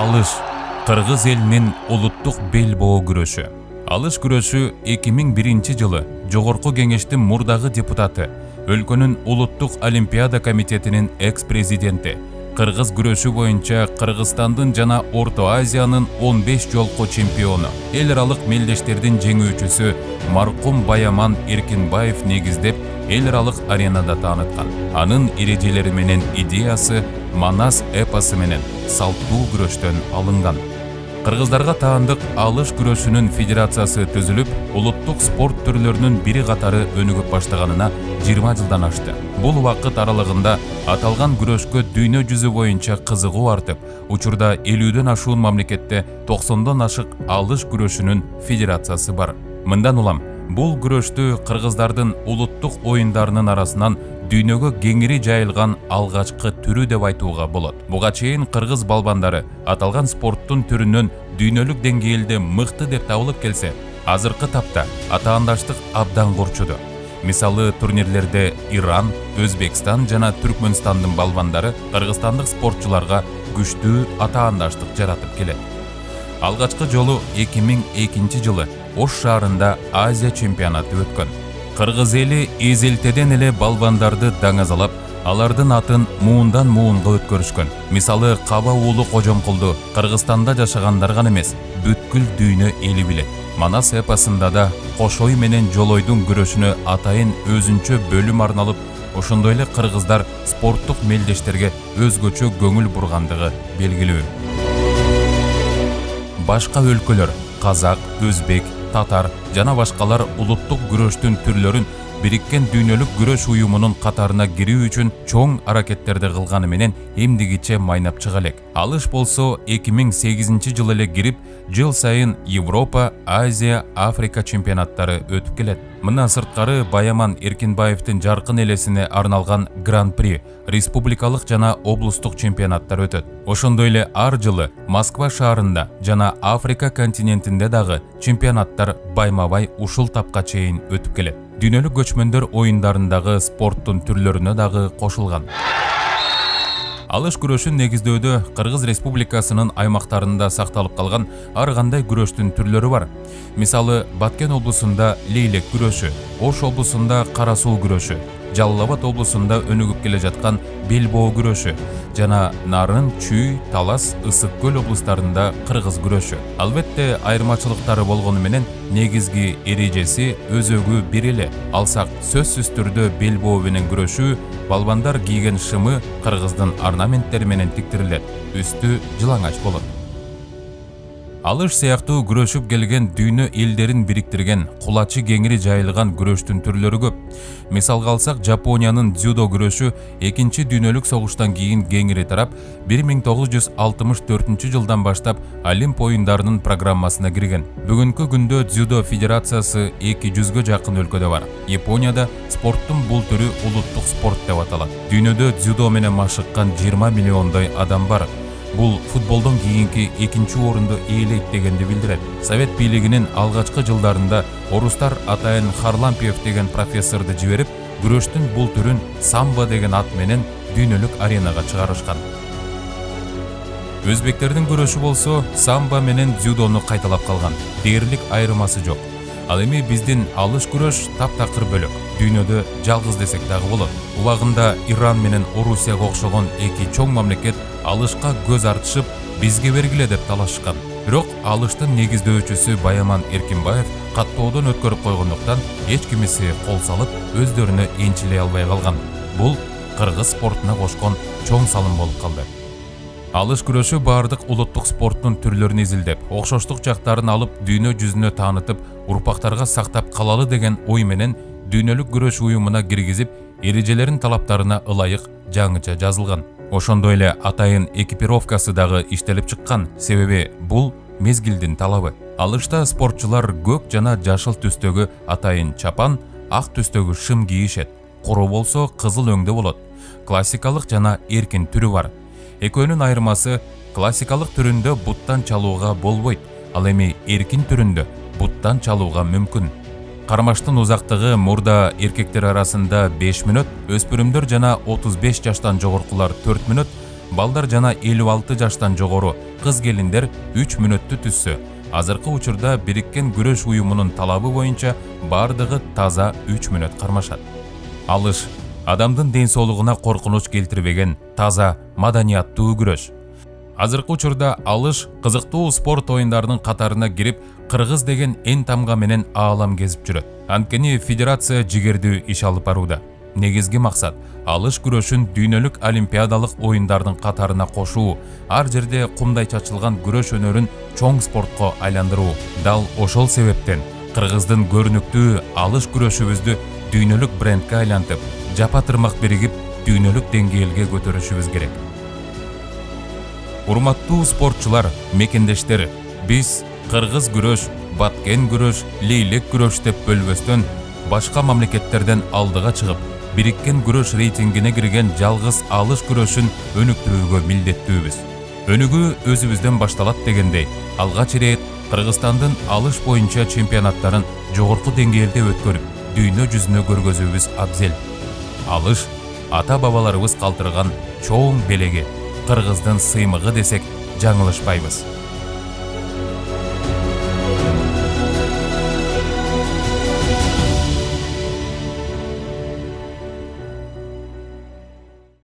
Алыш Кыргыз элинин улуттук бел боо күрөшү. Алыш күрөшү 2001 жылы Жогорку Кеңештин мурдагы депутаты, өлкөнүн улуттук олимпиада комитетинин экс-президенти, кыргыз күрөшү боюнча Кыргызстандын жана Орто Азиянын 15 жолку чемпиону, эл аралык мелдештердин жеңүүчүсү маркум Баяман Эркинбаев негиздеп, эл аралык аренада тааныткан. Анын эрежелери менен идеясы Манас эпосу менен салттуу күрөштөн алынган. Кыргыздарга таандык алыш күрөшүнүн федерациясы түзүлүп, улуттук спорт түрлөрүнүн бири катары өнүгүп баштаганына 20 жылдан ашты. Бул убакыт аралыгында аталган күрөшкө дүйнө жүзү боюнча кызыгуу артып, учурда 50ден ашуун мамлекетте 90дон ашык алыш күрөшүнүн федерациясы бар. Мындан улам, бул күрөштү кыргыздардын улуттук оюндарынын арасынан дүйнөгө кеңири жайылган алгачкы түрү деп айтууга болот. Буга чейин кыргыз балбандары аталган спорттун түрүнөн дүйнөлүк деңгээлде мыкты деп табылып келсе, азыркы тапта атаандаштык абдан корчуду. Мисалы, турнирлерде Иран, Өзбекстан жана Түркмөнстандын балбандары кыргызстандык спортчуларга күчтүү атаандаштык жаратып келет. Алгачкы жолу 2002 жылы Ош шаарында Азия чемпионаты өткөн. Кыргыз эли эзелтеден эле балбандарды даңазалап, алардын атын муундан муунга өткөрүшкөн. Мисалы, Каба уулу Кожомкулду Кыргызстанда жашагандар гана эмес, бүткүл дүйнө эли билет. Манас эпосунда да Кошой менен Жолойдун күрөшүнө атайын өзүнчө бөлүм арналып, ошондой эле кыргыздар спорттук мелдештерге өзгөчө көңүл бургандыгы белгилүү. Башка өлкөлөр казак, өзбек, татар жана башкалар улуттук күрөштүн түрлөрүн бириккен дүйнөлүк күрөш уюмунун катарына кирүү үчүн чоң аракеттерди кылганы менен эмдигиче майнап чыга элек. Алыш болсо 2008 жылы эле кирип, жыл сайын Европа, Азия, Африка чемпионаттары өтүп келет. Мындан сырткары Баяман Эркинбаевдин жаркын элесине арналган Гран-при, республикалык жана облустук чемпионаттар өтөт. Ошондой эле ар жылы Москва шаарында жана Африка континентинде дагы чемпионаттар байма-бай ушул тапка чейин өтүп келет. Дүйнөлүк көчмөндөр оюндарындагы спорттун түрлөрүнө дагы кошулган. Алыш күрөшүн негиздөөдө Кыргыз Республикасынын аймактарында сакталып калган ар кандай күрөштүн түрлөрү бар. Мисалы, Баткен облусунда лейлек күрөшү, Ош облусунда кара суу күрөшү, Жалал Абад облусунда өнүгүп келе жаткан бел боо күрөшү жана Нарын, Чүй, Талас, Ысык көл облустарында кыргыз күрөшү. Албетте, айырмачылыктары болгону менен негизги эрежеси өзөгү бир эле. Алсак, сөзсүз түрдө бел боо менен күрөшүү балбандар кийген шымы кыргыздын орнаменттери менен тиктирилет. Үстү жылаңач болот. Алыш сыяктуу күрөшүп келген дүйнө элдерин бириктирген, кулачы кеңири жайылган күрөштүн түрлөрү көп. Мисалга алсак, Жапониянын дзюдо күрөшү 2 дүйнөлүк согуштан кийин кеңири тарап, 1964 жылдан баштап Олимп оюндарынын программасына кирген. Бүгүнкү күндө дзюдо федерациясы 200гө жакын өлкөдө бар. Японияда спорттун бул түрү улуттук спорт деп аталат. Дүйнөдө дзюдо менен машыккан 20 миллиондой адам бар. Бул футболдон кийинки 2-нчи орунду ээлейт дегенди билдирет. Совет бийлигинин алгачкы жылдарында орустар атайын Харлампиев деген профессорду жиберип, күрөштүн бул түрүн самбо деген ат менен дүйнөлүк аренага чыгарышкан. Өзбектердин күрөшү болсо самбо менен дзюдону кайталап калган. Дээрлик айырмасы жок. Ал эми биздин алыш күрөш таптакыр бөлөк. Дүйнөдө жалгыз десек дагы болот. Убагында Иран менен Орусияга окшогон эки чоң мамлекет алышка көз артышып, бизге бергиле деп талашышкан. Бирок алыштын негиздөөчүсү Баяман Эркинбаев каттоодон өткөрүп койгондуктан эч кимиси кол салып, өздөрүнө энчилей албай калган. Бул кыргыз спортуна кошкон чоң салым болуп калды. Алыш күрөшү бардык улуттук спорттун түрлөрүн изилдеп, окшоштук жактарын алып, дүйнө жүзүнө таанытып, урпактарга сактап калалы деген ой менен дүйнөлүк күрөш уюмуна киргизип, эрежелерин талаптарына ылайык жаңыча жазылган. Ошондой эле атайын экипировкасы дагы иштелип чыккан, себеби бул мезгилдин талабы. Алышта спортчулар көк жана жашыл түстөгү атайын чапан, ак түстөгү шым кийишет. Куру болсо кызыл өңдө болот. Классикалык жана эркин түрү бар. Экөөнүн айырмасы, классикалык түрүндө буттан чалууга болбойт, ал эми эркин түрүндө буттан чалууга мүмкүн. Кармаштын узактыгы мурда эркектер арасында 5 мүнөт, өспүрүмдөр жана 35 жаштан жогоркулар 4 мүнөт, балдар жана 56 жаштан жогору кыз келиндер 3 мүнөттү түссө. Азыркы учурда Бириккен күрөш уюмунун талабы боюнча бардыгы таза 3 мүнөт кармашат. Алыш адамдын ден соолугуна коркунуч келтирбеген таза маданияттуу күрөш. Азыркы учурда алыш кызыктуу спорт оюндарынын катарына кирип, кыргыз деген эн тамга менен аалам кезип жүрөт. Анткени федерация жигердүү иш алып барууда. Негизги максат алыш күрөшүн дүйнөлүк олимпиадалык оюндардын катарына кошуу, ар жерде кумдай чачылган күрөш өнөрүн чоң спортко айландыруу. Дал ошол себептен кыргыздын көрүнүктүү алыш күрөшүбүздү дүйнөлүк брендке айлантып, жапа тырмак биригип, дүйнөлүк деңгээлге көтөрүшүбүз керек. Урматтуу спортчулар, мекендештер, биз кыргыз күрөш, баткен күрөш, лейлек күрөш деп бөлбөстөн башка мамлекеттерден алдыга чыгып, Бириккен күрөш рейтингине кирген жалгыз алыш күрөшүн өнүктүрүүгө милдеттүүбүз. Өнүгүү өзүбүздөн башталат дегендей, алгач ирет Кыргызстандын алыш боюнча чемпионаттарын жогорку деңгээлде өткөрүп, дүйнө жүзүнө көргөзүүбүз абзел. Алыш ата-бабаларыбыз калтырган чоң белеги, Кыргыздын сыймыгы десек жаңылышпайбыз.